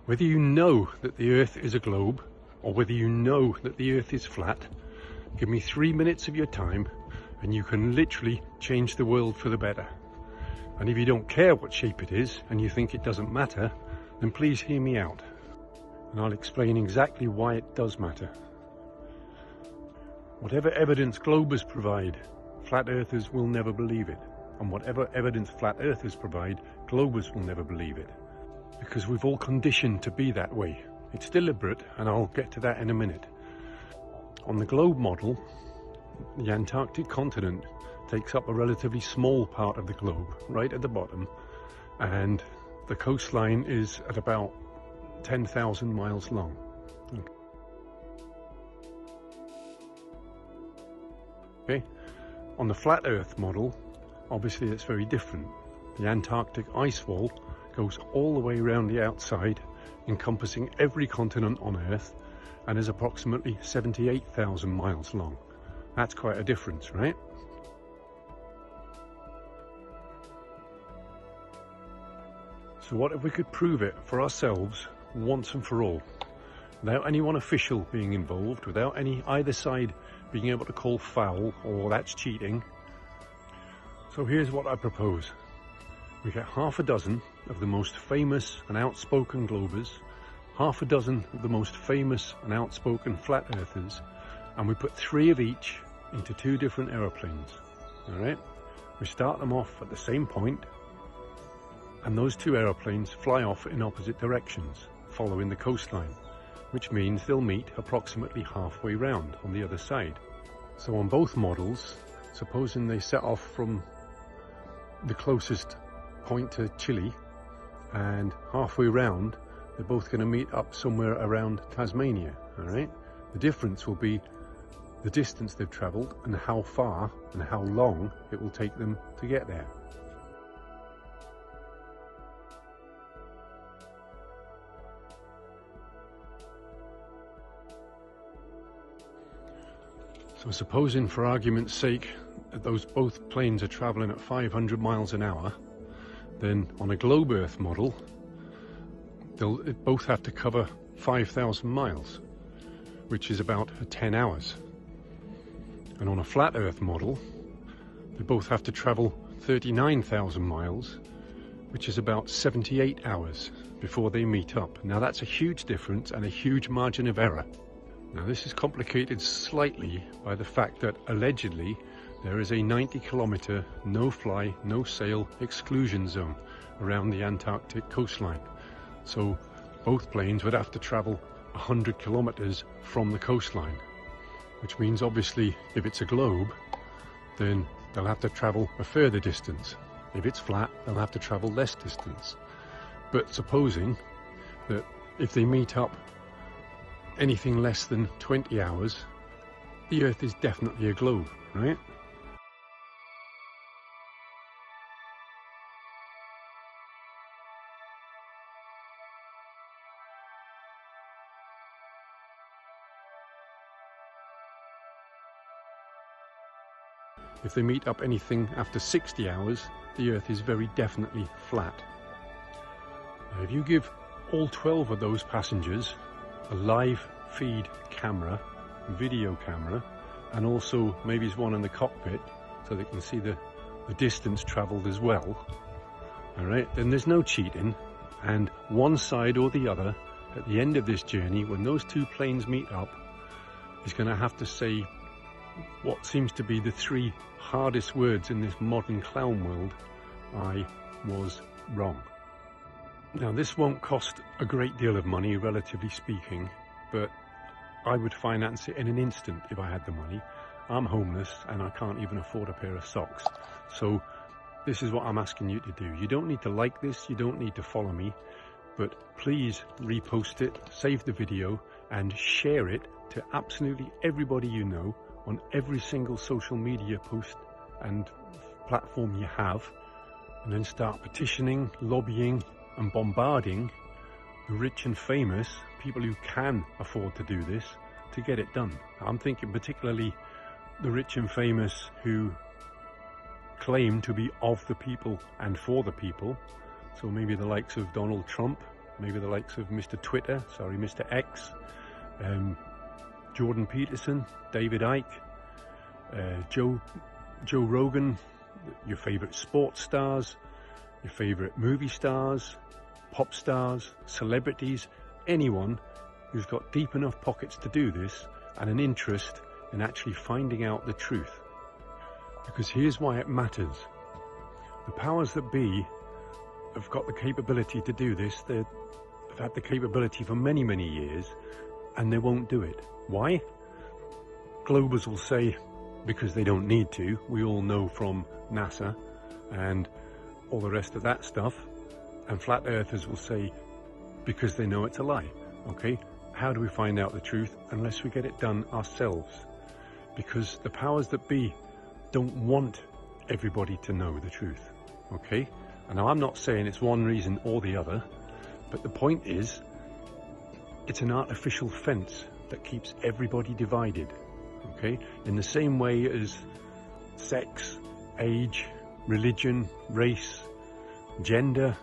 Whether you know that the Earth is a globe or whether you know that the Earth is flat, give me 3 minutes of your time and you can literally change the world for the better. And if you don't care what shape it is and you think it doesn't matter, then please hear me out. And I'll explain exactly why it does matter. Whatever evidence globers provide, flat earthers will never believe it. And whatever evidence flat earthers provide, globers will never believe it. Because we've all conditioned to be that way. It's deliberate, and I'll get to that in a minute. On the globe model, the Antarctic continent takes up a relatively small part of the globe, right at the bottom, and the coastline is at about 10,000 miles long. Okay. On the flat Earth model, obviously it's very different. The Antarctic ice wall goes all the way around the outside, encompassing every continent on Earth, and is approximately 78,000 miles long. That's quite a difference, right? So what if we could prove it for ourselves once and for all, without anyone official being involved, without either side being able to call foul or that's cheating? So here's what I propose. We get half a dozen of the most famous and outspoken globers, half a dozen of the most famous and outspoken flat earthers, and we put 3 of each into 2 different aeroplanes. All right, we start them off at the same point, and those 2 aeroplanes fly off in opposite directions, following the coastline, which means they'll meet approximately halfway round on the other side. So on both models, supposing they set off from the closest point to Chile, and halfway round they're both going to meet up somewhere around Tasmania. All right, the difference will be the distance they've traveled and how far and how long it will take them to get there. So supposing, for argument's sake, that those both planes are traveling at 500 miles an hour, then on a globe Earth model, they'll both have to cover 5,000 miles, which is about 10 hours. And on a flat Earth model, they both have to travel 39,000 miles, which is about 78 hours before they meet up. Now that's a huge difference and a huge margin of error. Now this is complicated slightly by the fact that allegedly there is a 90-kilometer no-fly, no-sail exclusion zone around the Antarctic coastline. So both planes would have to travel 100 kilometers from the coastline, which means obviously if it's a globe, then they'll have to travel a further distance. If it's flat, they'll have to travel less distance. But supposing that if they meet up anything less than 20 hours, the Earth is definitely a globe, right? If they meet up anything after 60 hours, the Earth is very definitely flat. Now, if you give all 12 of those passengers a live feed camera, video camera, and also maybe one in the cockpit so they can see the distance traveled as well, all right, then there's no cheating, and one side or the other at the end of this journey, when those 2 planes meet up, is going to have to say what seems to be the 3 hardest words in this modern clown world: I was wrong. Now this won't cost a great deal of money, relatively speaking, but I would finance it in an instant if I had the money. I'm homeless and I can't even afford a pair of socks. So this is what I'm asking you to do. You don't need to like this, you don't need to follow me, but please repost it, save the video, and share it to absolutely everybody you know on every single social media post and platform you have, and then start petitioning, lobbying, and bombarding the rich and famous, people who can afford to do this, to get it done. I'm thinking particularly the rich and famous who claim to be of the people and for the people. So maybe the likes of Donald Trump, maybe the likes of Mr. Twitter, sorry, Mr. X, Jordan Peterson, David Icke, Joe Rogan, your favourite sports stars, your favourite movie stars, pop stars, celebrities, anyone who's got deep enough pockets to do this and an interest in actually finding out the truth. Because here's why it matters. The powers that be have got the capability to do this. They've had the capability for many, many years, and they won't do it. Why? Globers will say, because they don't need to. We all know from NASA and all the rest of that stuff. And flat earthers will say, because they know it's a lie. Okay? How do we find out the truth unless we get it done ourselves? Because the powers that be don't want everybody to know the truth. Okay? And now I'm not saying it's one reason or the other, but the point is, it's an artificial fence that keeps everybody divided. Okay? In the same way as sex, age, religion, race, gender,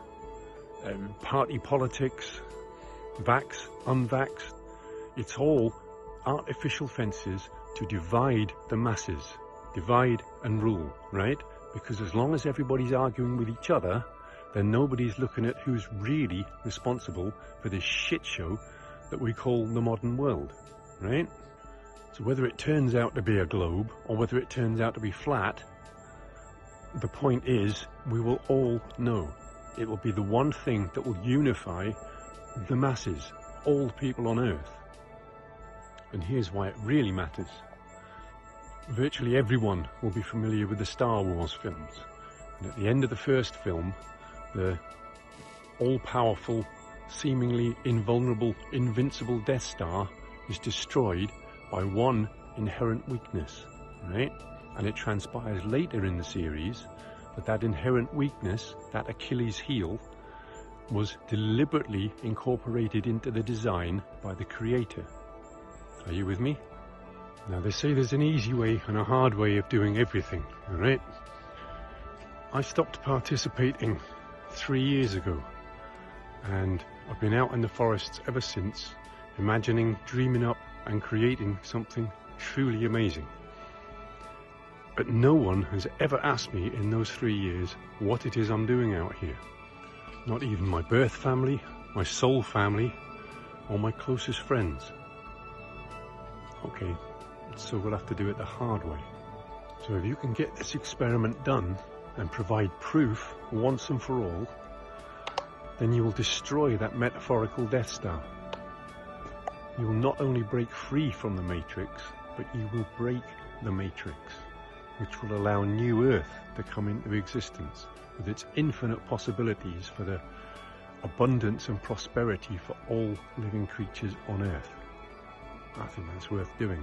party politics, vax, unvaxxed, it's all artificial fences to divide the masses, divide and rule, right? Because as long as everybody's arguing with each other, then nobody's looking at who's really responsible for this shit show that we call the modern world, right? So whether it turns out to be a globe or whether it turns out to be flat, the point is we will all know. It will be the one thing that will unify the masses, all people on Earth. And here's why it really matters. Virtually everyone will be familiar with the Star Wars films. And at the end of the first film, the all-powerful, seemingly invulnerable, invincible Death Star is destroyed by one inherent weakness, right? And it transpires later in the series that that inherent weakness, that Achilles heel, was deliberately incorporated into the design by the creator. Are you with me? Now they say there's an easy way and a hard way of doing everything, alright? I stopped participating 3 years ago, and I've been out in the forests ever since, imagining, dreaming up and creating something truly amazing. But no one has ever asked me in those 3 years what it is I'm doing out here. Not even my birth family, my soul family, or my closest friends. Okay, so we'll have to do it the hard way. So if you can get this experiment done and provide proof once and for all, then you will destroy that metaphorical Death Star. You will not only break free from the Matrix, but you will break the Matrix, which will allow new Earth to come into existence with its infinite possibilities for the abundance and prosperity for all living creatures on Earth. I think that's worth doing.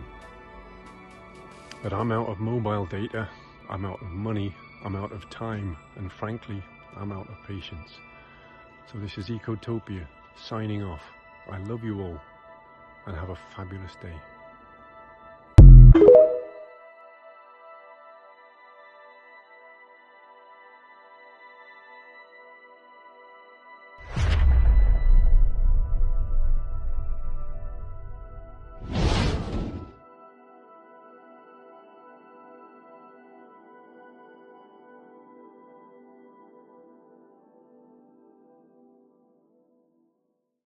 But I'm out of mobile data, I'm out of money, I'm out of time, and frankly, I'm out of patience. So this is Ecotopia, signing off. I love you all, and have a fabulous day.